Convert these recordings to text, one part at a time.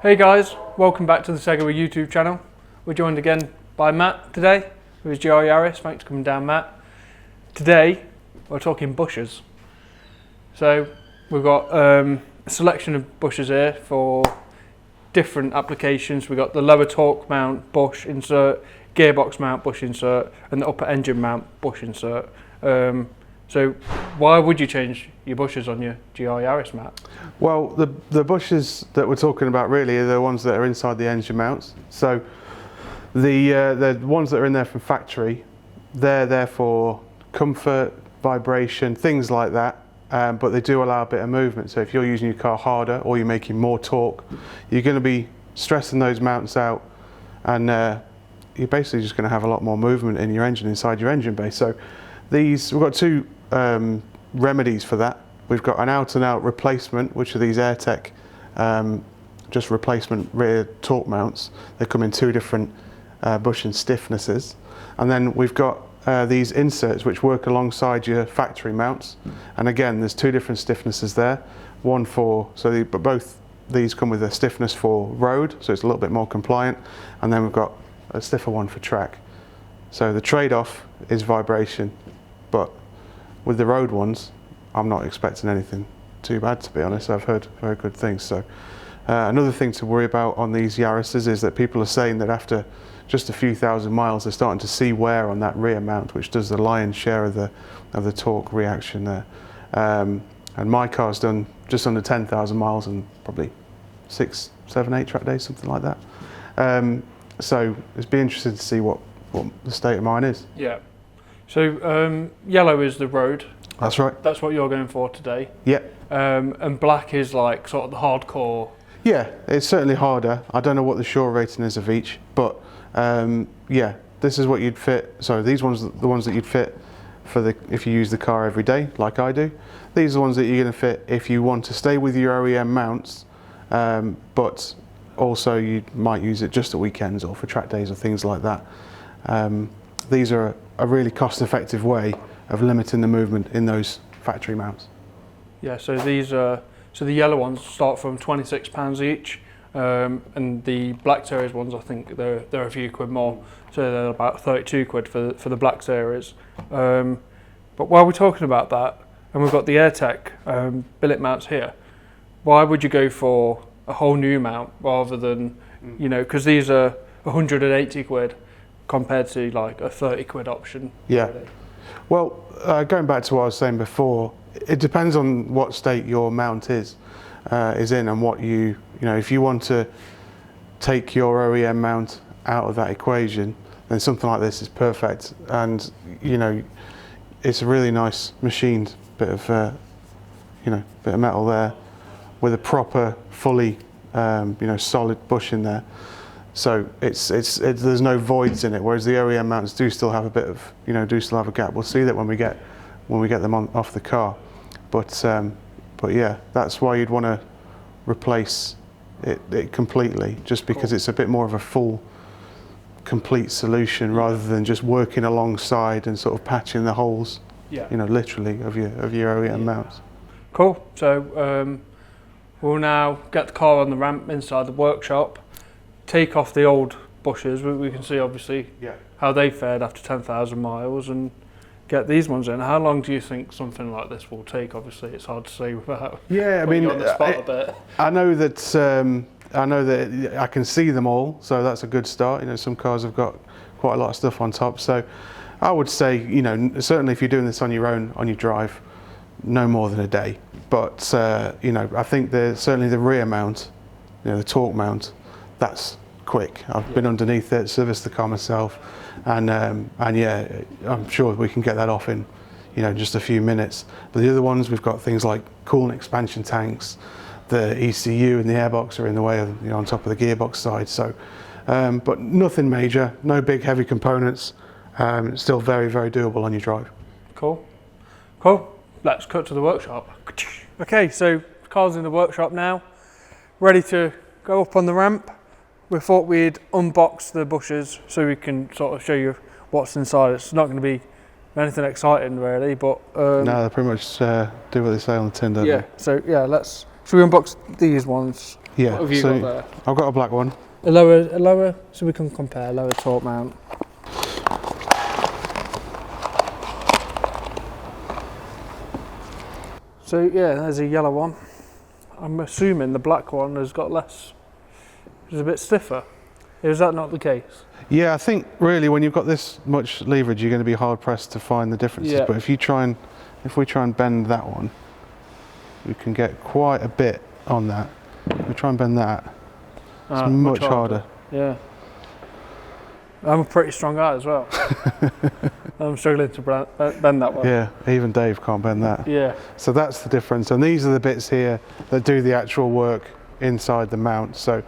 Hey guys, welcome back to the Tegiwa YouTube channel. We're joined again by Matt today with his GR Yaris. Thanks for coming down, Matt. Today we're talking bushes. So we've got a selection of bushes here for different applications. We've got the lower torque mount bush insert, gearbox mount bush insert, and the upper engine mount bush insert. So why would you change your bushes on your GR Yaris, Matt? Well, the bushes that we're talking about really are the ones that are inside the engine mounts. So the ones that are in there from factory, they're there for comfort, vibration, things like that. But they do allow a bit of movement. So if you're using your car harder or you're making more torque, you're going to be stressing those mounts out, and you're basically just going to have a lot more movement in your engine, inside your engine bay. So we've got two remedies for that. We've got an out-and-out replacement, which are these AirTech just replacement rear torque mounts. They come in two different bushing stiffnesses, and then we've got these inserts which work alongside your factory mounts. And again, there's two different stiffnesses there. One for but both these come with a stiffness for road, so it's a little bit more compliant, and then we've got a stiffer one for track. So the trade-off is vibration, but with the road ones, I'm not expecting anything too bad, to be honest. I've heard very good things. So another thing to worry about on these Yarises is that people are saying that after just a few thousand miles, they're starting to see wear on that rear mount, which does the lion's share of the torque reaction there. And my car's done just under 10,000 miles and probably 6, 7, 8 track days, something like that. So it's be interesting to see what the state of mine is. Yeah. So yellow is the road. That's right. That's what you're going for today. Yeah. And black is like sort of the hardcore. Yeah, it's certainly harder. I don't know what the shore rating is of each, but yeah, this is what you'd fit. So these ones are the ones that you'd fit for if you use the car every day, like I do. These are the ones that you're going to fit if you want to stay with your OEM mounts, but also you might use it just at weekends or for track days or things like that. These are a really cost-effective way of limiting the movement in those factory mounts. Yeah, so these are the yellow ones start from £26 each, and the Black Series ones, I think they're a few quid more, so they're about 32 quid for the Black Series. But while we're talking about that, and we've got the AirTech billet mounts here, why would you go for a whole new mount rather than, you know, because these are 180 quid compared to like a 30 quid option? Yeah. Really. Well, going back to what I was saying before, it depends on what state your mount is in, and what you know, if you want to take your OEM mount out of that equation, then something like this is perfect. And you know, it's a really nice machined bit of bit of metal there with a proper, fully solid bush in there. So there's no voids in it, whereas the OEM mounts do still have a bit of, do still have a gap. We'll see that when we get them off the car. But yeah, that's why you'd want to replace it completely, just because it's a bit more of a full, complete solution rather than just working alongside and sort of patching the holes, literally of your OEM mounts. Cool. So we'll now get the car on the ramp inside the workshop, take off the old bushes. We can see obviously how they fared after 10,000 miles, and get these ones in. How long do you think something like this will take? Obviously, it's hard to say without. Yeah, I mean, on the spot a bit. I know that I can see them all, so that's a good start. Some cars have got quite a lot of stuff on top, so I would say, certainly if you're doing this on your own, on your drive, no more than a day. But I think certainly the rear mount, the torque mount, that's quick. I've been underneath it, serviced the car myself, and yeah, I'm sure we can get that off in just a few minutes. But the other ones, we've got things like coolant expansion tanks, the ECU and the airbox are in the way of, on top of the gearbox side. So but nothing major, no big heavy components. Still very, very doable on your drive. Cool. Let's cut to the workshop. Okay, so the car's in the workshop now, ready to go up on the ramp. We thought we'd unbox the bushes so we can sort of show you what's inside. It's not going to be anything exciting really, but no, they pretty much do what they say on the tin, don't they? So yeah, should we unbox these ones? Yeah. What have you got there? I've got a black one. A lower, so we can compare lower torque mount. So yeah, there's a yellow one. I'm assuming the black one has got less, is a bit stiffer. Is that not the case? Yeah, I think really when you've got this much leverage, you're going to be hard pressed to find the differences. Yeah. But if we try and bend that one, we can get quite a bit on that. If we try and bend that, it's much harder. Yeah. I'm a pretty strong guy as well. I'm struggling to bend that one. Yeah, even Dave can't bend that. Yeah. So that's the difference. And these are the bits here that do the actual work inside the mount. So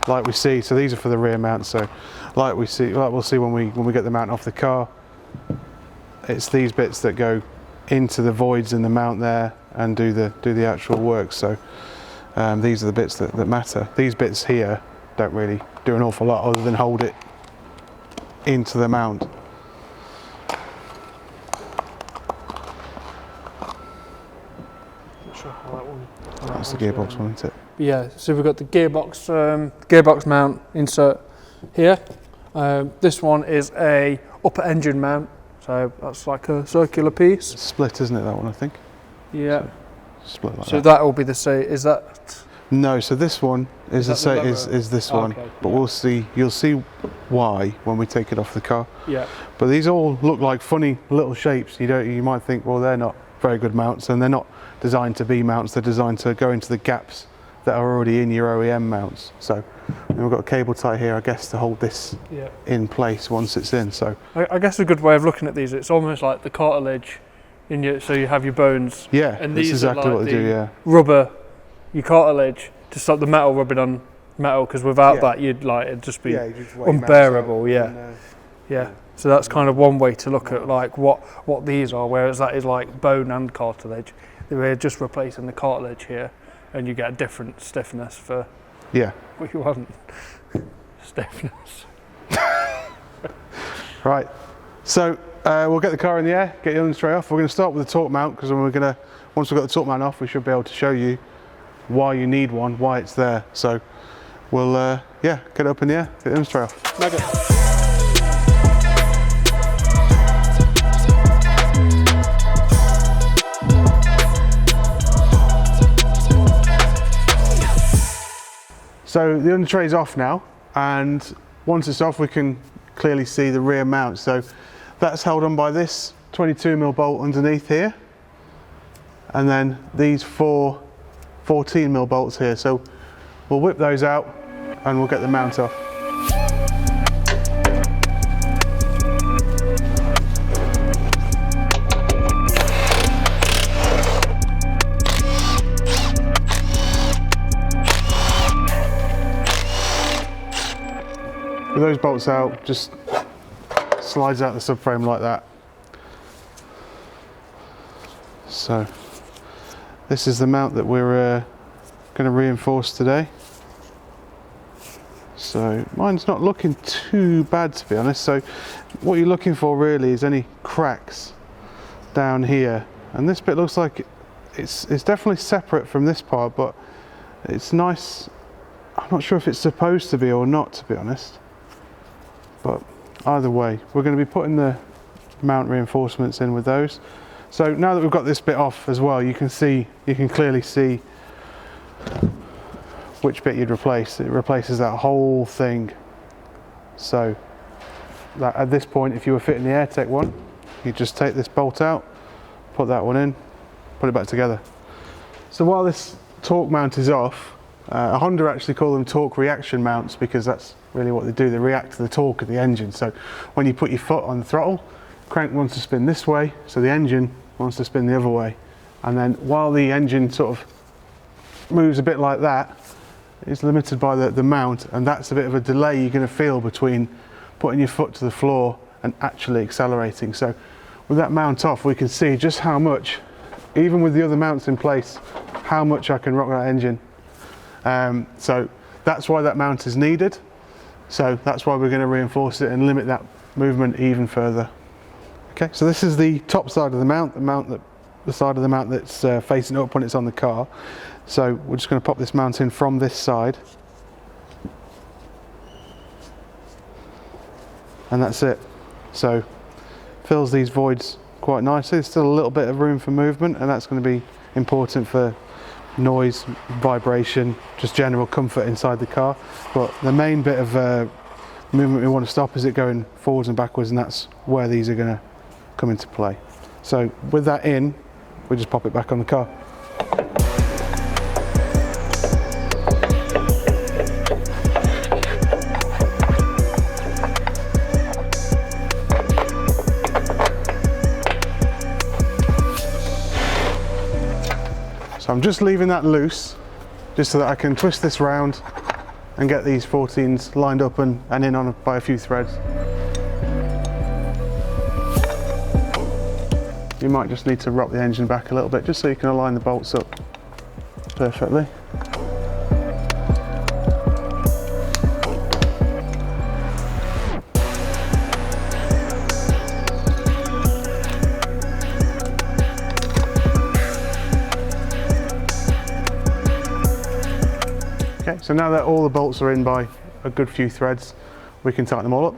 like we see, so these are for the rear mount. So like we'll see when we get the mount off the car, it's these bits that go into the voids in the mount there and do the actual work. So these are the bits that matter. These bits here don't really do an awful lot other than hold it into the mount. Not sure how that one. That's the gearbox one, isn't it? Yeah, so we've got the gearbox mount insert here. This one is a upper engine mount, so that's like a circular piece. It's split, isn't it, that one, I think? Yeah. Split like So that. that will be the same. Is that? No, so this one is Is that the is this one, okay, but yeah. you'll see why when we take it off the car. Yeah. But these all look like funny little shapes. You might think, well, they're not very good mounts, and they're not designed to be mounts. They're designed to go into the gaps that are already in your OEM mounts. So we've got a cable tie here, I guess, to hold this in place once it's in. So I guess a good way of looking at these, it's almost like the cartilage in your, so you have your bones. yeah, And that's these are exactly like what they do. the Yeah. rubber, your cartilage, to stop the metal rubbing on metal, because without Yeah. that you'd like it'd just be you just weigh your mounts unbearable. out Yeah. and, Yeah. So that's kind of one way to look at like what these are, whereas that is like bone and cartilage. We're just replacing the cartilage here, and you get a different stiffness for yeah. what you want. Stiffness. Right. So we'll get the car in the air, get the other tray off. We're going to start with the torque mount, because once we've got the torque mount off, we should be able to show you why you need one, why it's there. So we'll get it up in the air, get the other tray off. Mega. So the under tray is off now, and once it's off we can clearly see the rear mount. So that's held on by this 22mm bolt underneath here, and then these four 14mm bolts here. So we'll whip those out and we'll get the mount off. With those bolts out, just slides out the subframe like that. So this is the mount that we're going to reinforce today. So mine's not looking too bad, to be honest. So what you're looking for really is any cracks down here, and this bit looks like it's definitely separate from this part, but it's nice. I'm not sure if it's supposed to be or not, to be honest. But either way, we're going to be putting the mount reinforcements in with those. So now that we've got this bit off as well, you can clearly see which bit you'd replace. It replaces that whole thing. So that at this point, if you were fitting the AirTech one, you just take this bolt out, put that one in, put it back together. So while this torque mount is off, Honda actually call them torque reaction mounts, because that's really what they do. They react to the torque of the engine. So when you put your foot on the throttle, crank wants to spin this way, so the engine wants to spin the other way. And then while the engine sort of moves a bit like that, it's limited by the mount, and that's a bit of a delay you're going to feel between putting your foot to the floor and actually accelerating. So with that mount off, we can see just how much, even with the other mounts in place, how much I can rock that engine. So that's why that mount is needed. So that's why we're going to reinforce it and limit that movement even further. Okay, so this is the top side of the mount, the side of the mount that's facing up when it's on the car. So we're just going to pop this mount in from this side, and that's it. So fills these voids quite nicely. There's still a little bit of room for movement, and that's going to be important for noise, vibration, just general comfort inside the car. But the main bit of movement we want to stop is it going forwards and backwards, and that's where these are going to come into play. So with that in, we just pop it back on the car. So I'm just leaving that loose, just so that I can twist this round and get these 14s lined up and in on by a few threads. You might just need to rock the engine back a little bit, just so you can align the bolts up perfectly. Okay, so now that all the bolts are in by a good few threads, we can tighten them all up.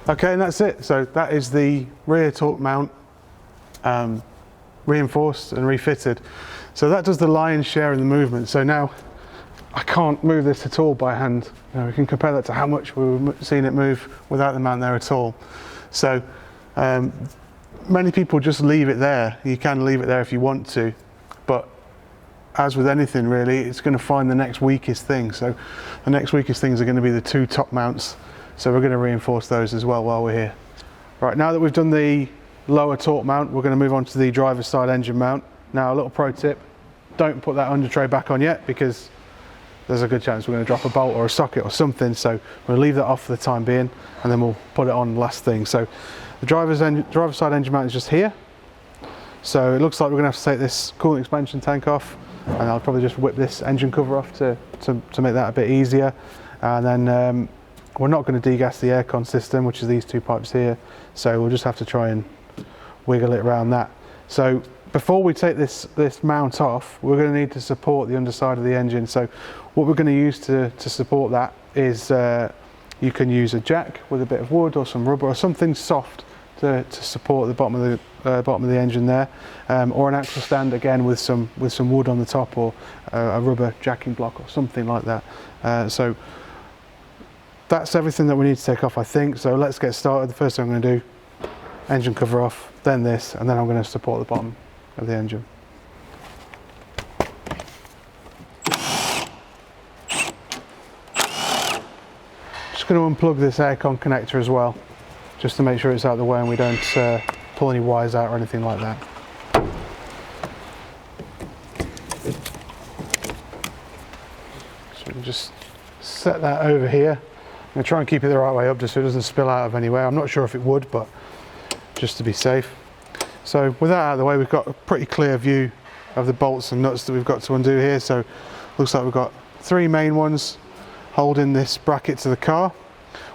Okay, and that's it. So that is the rear torque mount reinforced and refitted. So that does the lion's share of the movement. So now I can't move this at all by hand. You know, we can compare that to how much we were seeing it move without the mount there at all. So many people just leave it there. You can leave it there if you want to, but as with anything really, it's going to find the next weakest thing. So the next weakest things are going to be the two top mounts. So we're going to reinforce those as well while we're here. Right, now that we've done the lower torque mount, we're going to move on to the driver's side engine mount. Now a little pro tip, don't put that under tray back on yet, because there's a good chance we're going to drop a bolt or a socket or something. So we'll leave that off for the time being, and then we'll put it on last thing. So the driver's side engine mount is just here. So it looks like we're going to have to take this coolant expansion tank off, and I'll probably just whip this engine cover off to make that a bit easier. And then we're not going to degas the aircon system, which is these two pipes here. So we'll just have to try and wiggle it around that. So before we take this mount off, we're going to need to support the underside of the engine. So what we're going to use to support that is you can use a jack with a bit of wood or some rubber or something soft to support the bottom of the engine there, or an axle stand again with some wood on the top, or a rubber jacking block or something like that. So that's everything that we need to take off, I think. So let's get started. The first thing I'm going to do, engine cover off, then this, and then I'm going to support the bottom of the engine. Just going to unplug this aircon connector as well, just to make sure it's out of the way and we don't pull any wires out or anything like that. So we'll just set that over here. I'm going to try and keep it the right way up just so it doesn't spill out of anywhere. I'm not sure if it would, but just to be safe. So with that out of the way, we've got a pretty clear view of the bolts and nuts that we've got to undo here. So looks like we've got three main ones holding this bracket to the car.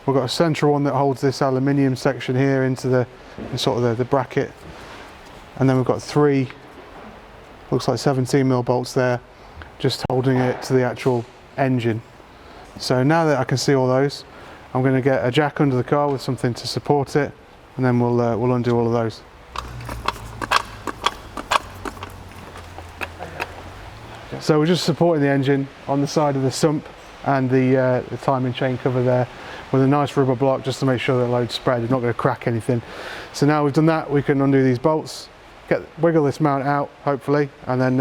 We've got a central one that holds this aluminium section here into the bracket, and then we've got three, looks like 17mm bolts there, just holding it to the actual engine. So now that I can see all those, I'm going to get a jack under the car with something to support it, and then we'll undo all of those. So we're just supporting the engine on the side of the sump and the timing chain cover there with a nice rubber block, just to make sure the load's spread, it's not going to crack anything. So now we've done that, we can undo these bolts, wiggle this mount out hopefully, and then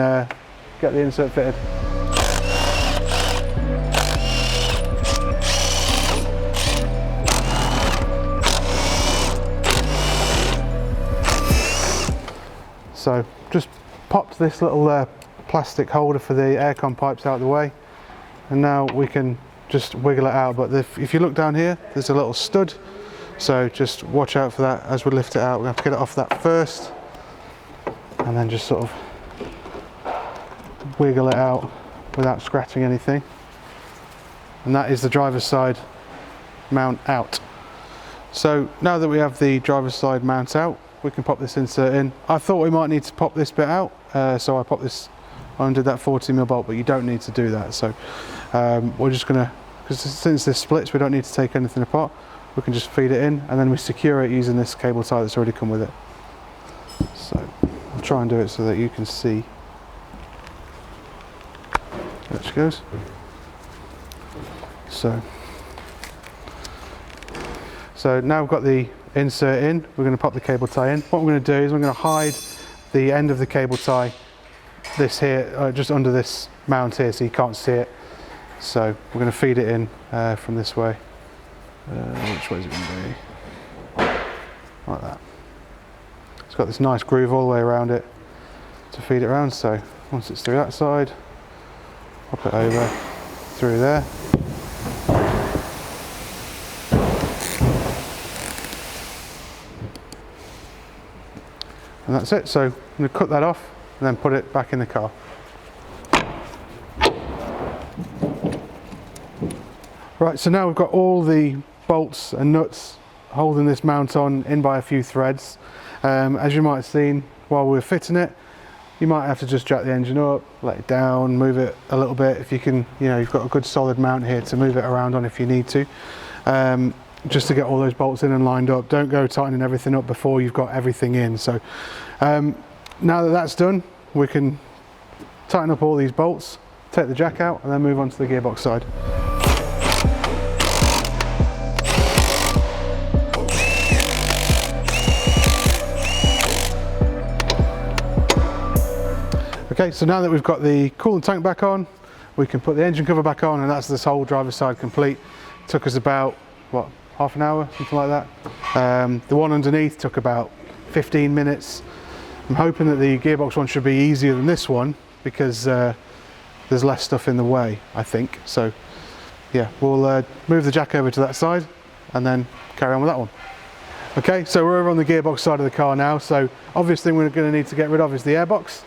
get the insert fitted. So just popped this little plastic holder for the aircon pipes out of the way, and now we can just wiggle it out. But if you look down here, there's a little stud, so just watch out for that as we lift it out. We have to get it off that first, and then just sort of wiggle it out without scratching anything. And that is the driver's side mount out. So now that we have the driver's side mount out, we can pop this insert in. I thought we might need to pop this bit out, so I popped this, I undid that 40mm bolt, but you don't need to do that. So we're just gonna, because since this splits, we don't need to take anything apart. We can just feed it in, and then we secure it using this cable tie that's already come with it. So I'll try and do it so that you can see. There she goes. So now we've got the insert in, we're going to pop the cable tie in. What we're going to do is we're going to hide the end of the cable tie, this here, just under this mount here, so you can't see it. So we're going to feed it in from this way. Which way is it going to be? Like that. It's got this nice groove all the way around it to feed it around. So once it's through that side, pop it over through there. And that's it. So I'm going to cut that off and then put it back in the car. Right, so now we've got all the bolts and nuts holding this mount on in by a few threads. As you might have seen while we were fitting it, you might have to just jack the engine up, let it down, move it a little bit if you can, you've got a good solid mount here to move it around on if you need to. Just to get all those bolts in and lined up. Don't go tightening everything up before you've got everything in. So now that that's done, we can tighten up all these bolts, take the jack out, and then move on to the gearbox side. Okay, so now that we've got the coolant tank back on, we can put the engine cover back on, and that's this whole driver's side complete. Took us about, what, half an hour, something like that. The one underneath took about 15 minutes. I'm hoping that the gearbox one should be easier than this one because there's less stuff in the way, I think. So yeah, we'll move the jack over to that side and then carry on with that one. Okay, so we're over on the gearbox side of the car now. So obviously we're going to need to get rid of is the airbox.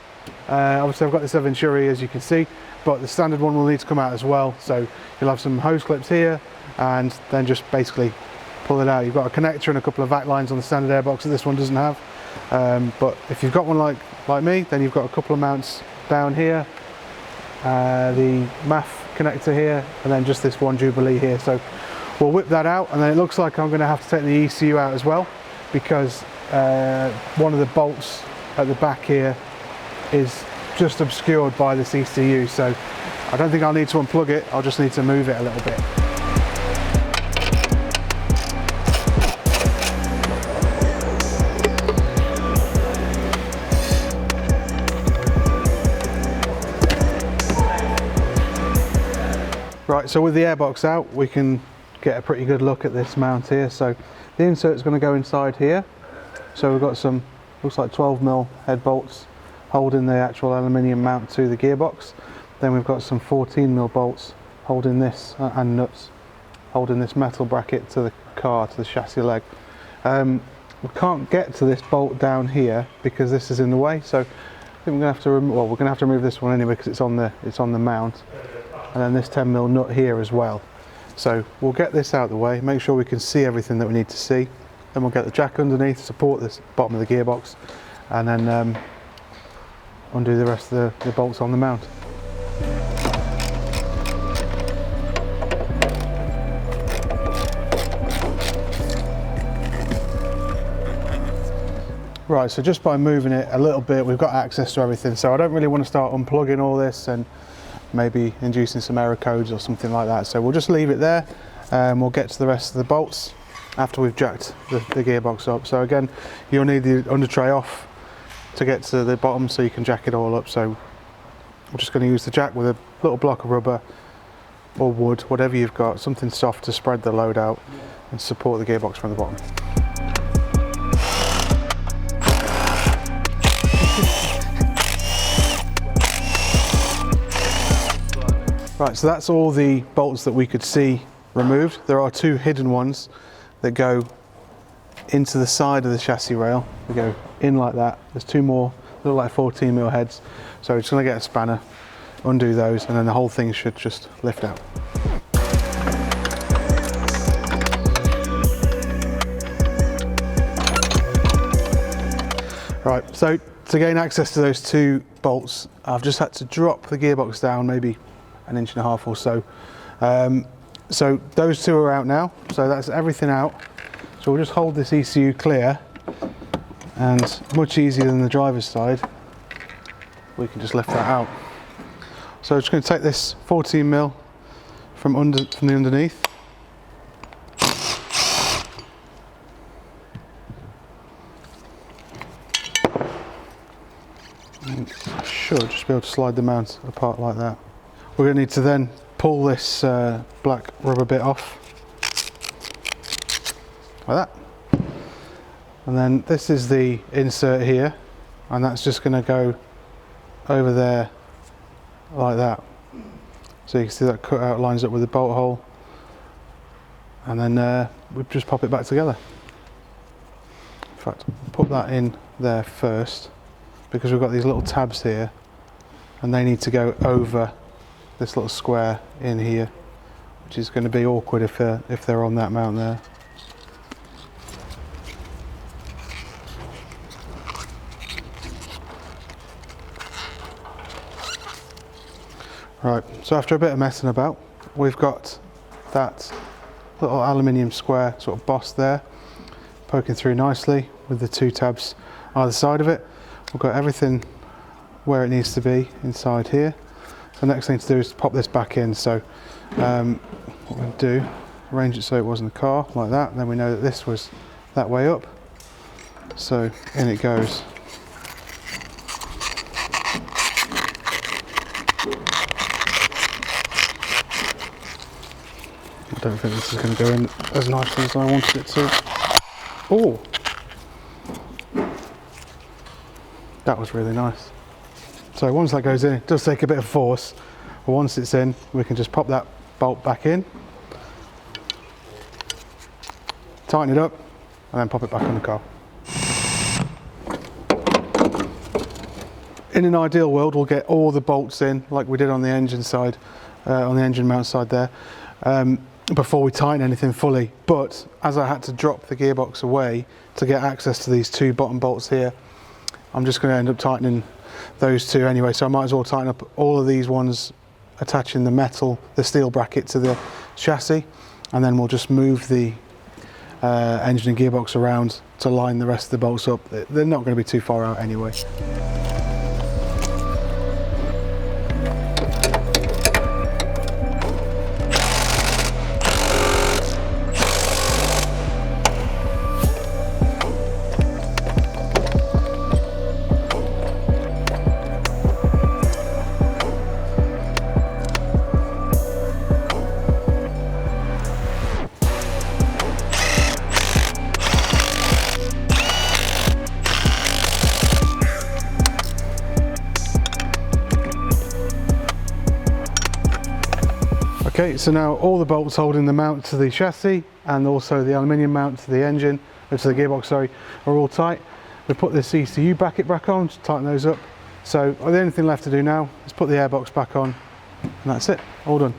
Obviously I've got this Venturi, as you can see, but the standard one will need to come out as well. So you'll have some hose clips here, and then just basically pull it out. You've got a connector and a couple of vac lines on the standard airbox that this one doesn't have. But if you've got one like me, then you've got a couple of mounts down here, the MAF connector here, and then just this one Jubilee here. So we'll whip that out, and then it looks like I'm going to have to take the ECU out as well, because one of the bolts at the back here is just obscured by this ECU. So I don't think I'll need to unplug it, I'll just need to move it a little bit. Right, so with the airbox out, we can get a pretty good look at this mount here. So the insert's going to go inside here. So we've got some, looks like 12mm head bolts holding the actual aluminium mount to the gearbox. Then we've got some 14mm bolts holding this, and nuts holding this metal bracket to the car, to the chassis leg. We can't get to this bolt down here because this is in the way. So I think we're going to have to we're going to have to remove this one anyway because it's on the mount. And then this 10mm nut here as well. So we'll get this out of the way, make sure we can see everything that we need to see. Then we'll get the jack underneath to support this bottom of the gearbox, and then undo the rest of the bolts on the mount. Right, so just by moving it a little bit, we've got access to everything. So I don't really want to start unplugging all this and maybe inducing some error codes or something like that. So we'll just leave it there, and we'll get to the rest of the bolts after we've jacked the gearbox up. So again, you'll need the under tray off to get to the bottom so you can jack it all up. So I'm just going to use the jack with a little block of rubber or wood, whatever you've got, something soft to spread the load out and support the gearbox from the bottom. Right, so that's all the bolts that we could see removed. There are two hidden ones that go into the side of the chassis rail. They go in like that. There's two more, look like 14mm heads. So we're just going to get a spanner, undo those, and then the whole thing should just lift out. Right, so to gain access to those 2 bolts, I've just had to drop the gearbox down maybe 1.5 inches or so. So those 2 are out now, so that's everything out. So we'll just hold this ECU clear, and much easier than the driver's side, we can just lift that out. So I'm just going to take this 14mm from the underneath. I should just be able to slide the mount apart like that. We're going to need to then pull this black rubber bit off, like that. And then this is the insert here, and that's just going to go over there like that. So you can see that cut out lines up with the bolt hole, and then we just pop it back together. In fact, put that in there first, because we've got these little tabs here, and they need to go over this little square in here, which is going to be awkward if they're on that mount there. Right, so after a bit of messing about, we've got that little aluminium square sort of boss there, poking through nicely with the 2 tabs either side of it. We've got everything where it needs to be inside here. The next thing to do is pop this back in. So what we'll do, arrange it so it was in the car like that, and then we know that this was that way up. So in it goes. I don't think this is going to go in as nicely as I wanted it to. Oh! That was really nice. So once that goes in, it does take a bit of force, but once it's in, we can just pop that bolt back in, tighten it up, and then pop it back on the car. In an ideal world, we'll get all the bolts in like we did on the engine side, on the engine mount side there, before we tighten anything fully. But as I had to drop the gearbox away to get access to these 2 bottom bolts here, I'm just going to end up tightening those 2 anyway, so I might as well tighten up all of these ones attaching the steel bracket to the chassis, and then we'll just move the engine and gearbox around to line the rest of the bolts up. They're not going to be too far out anyway. Okay, so now all the bolts holding the mount to the chassis and also the aluminium mount to the engine, or to the gearbox, sorry, are all tight. We put this ECU bracket back on, just tighten those up. So the only thing left to do now is put the airbox back on, and that's it, all done.